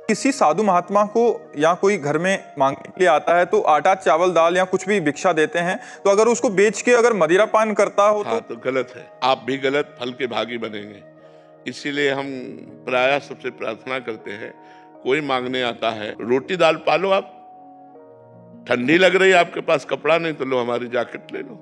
किसी साधु महात्मा को या कोई घर में मांगने के लिए आता है तो आटा चावल दाल या कुछ भी भिक्षा देते हैं, तो अगर उसको बेच के अगर मदिरा पान करता हो तो गलत है। आप भी गलत फल के भागी बनेंगे। इसीलिए हम प्रायः सबसे प्रार्थना करते हैं, कोई मांगने आता है रोटी दाल पालो, आप ठंडी लग रही है, आपके पास कपड़ा नहीं तो लो हमारी जैकेट ले लो,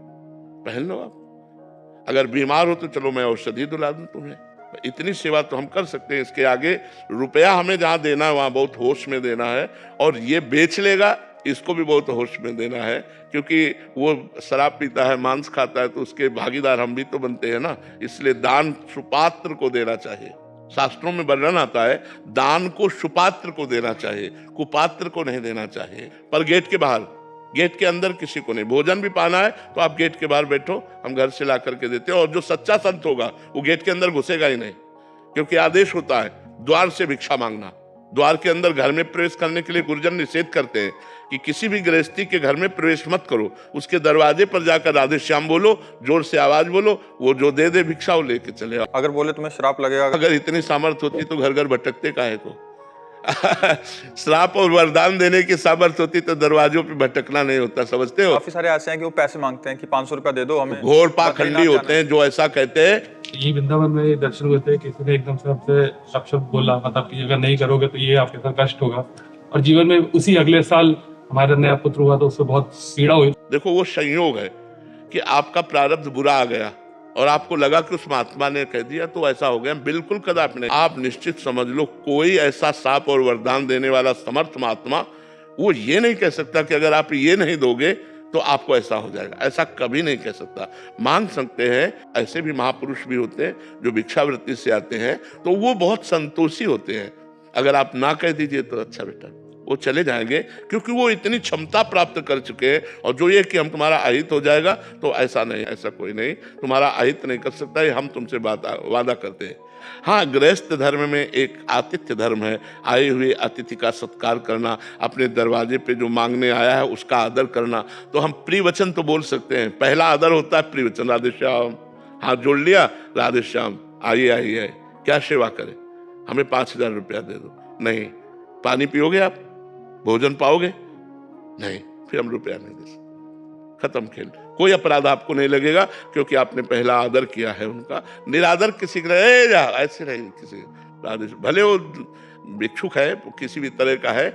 पहन लो। आप अगर बीमार हो तो चलो मैं औषधि दिला दूं तुम्हें। इतनी सेवा तो हम कर सकते हैं। इसके आगे रुपया हमें जहां देना है वहां बहुत होश में देना है। और ये बेच लेगा इसको भी बहुत होश में देना है, क्योंकि वो शराब पीता है, मांस खाता है, तो उसके भागीदार हम भी तो बनते हैं ना। इसलिए दान सुपात्र को देना चाहिए। शास्त्रों में वर्णन आता है दान को सुपात्र को देना चाहिए, कुपात्र को नहीं देना चाहिए। पर गेट के बाहर, गेट के अंदर किसी को नहीं। भोजन भी पाना है तो आप गेट के बाहर बैठो, हम घर से ला करके देते हैं। और जो सच्चा संत होगा वो गेट के अंदर घुसेगा ही नहीं, क्योंकि आदेश होता है द्वार से भिक्षा मांगना। द्वार के अंदर घर में प्रवेश करने के लिए गुरुजन निषेध करते हैं कि किसी भी गृहस्थी के घर में प्रवेश मत करो। उसके दरवाजे पर जाकर राधे श्याम बोलो, जोर से आवाज बोलो, वो जो दे दे भिक्षा वो लेके चले आओ। अगर बोले तुम्हें श्राप लगेगा, अगर इतनी सामर्थ्य होती तो घर घर भटकते काहे को। श्राप और वरदान देने की सामर्थ्य होती तो दरवाजों पे भटकना नहीं होता, समझते हो। काफी सारे ऐसे हैं कि वो पैसे मांगते हैं कि 500 रुपया दे दो हमें। घोर पाखंडी होते हैं जो ऐसा कहते हैं। ये वृंदावन में दर्शन हुए थे, किसी ने एकदम से हमसे शब्द बोला, मतलब कि अगर नहीं करोगे तो ये आपके साथ कष्ट होगा। और जीवन में उसी अगले साल हमारा नया पुत्र हुआ तो उससे बहुत पीड़ा हुई। देखो वो संयोग है कि आपका प्रारब्ध बुरा आ गया और आपको लगा कि उस महात्मा ने कह दिया तो ऐसा हो गया। बिल्कुल कदापि नहीं। आप निश्चित समझ लो, कोई ऐसा साप और वरदान देने वाला समर्थ महात्मा वो ये नहीं कह सकता कि अगर आप ये नहीं दोगे तो आपको ऐसा हो जाएगा। ऐसा कभी नहीं कह सकता। मांग सकते हैं। ऐसे भी महापुरुष भी होते हैं जो भिक्षावृत्ति से आते हैं, तो वो बहुत संतोषी होते हैं। अगर आप ना कह दीजिए तो अच्छा बेटा, वो चले जाएंगे, क्योंकि वो इतनी क्षमता प्राप्त कर चुके हैं। और जो ये कि हम तुम्हारा अहित हो जाएगा, तो ऐसा नहीं, ऐसा कोई नहीं, तुम्हारा अहित नहीं कर सकता। ये हम तुमसे वादा करते हैं। हाँ, गृहस्थ धर्म में एक आतिथ्य धर्म है। आए हुए अतिथि का सत्कार करना, अपने दरवाजे पे जो मांगने आया है उसका आदर करना। तो हम प्रिवचन तो बोल सकते हैं। पहला आदर होता है प्रिवचन, राधे श्याम, हाथ जोड़ लिया, राधे श्याम, आइए आइए, क्या सेवा करें, हमें 5000 रुपया दे दो। नहीं। पानी पियोगे आप, भोजन पाओगे, नहीं, फिर हम रुपया नहीं दे सकते। खत्म खेल। कोई अपराध आपको नहीं लगेगा, क्योंकि आपने पहला आदर किया है उनका। निरादर किसी का ऐसे नहीं, किसी भले वो भिक्षुक है, किसी भी तरह का है,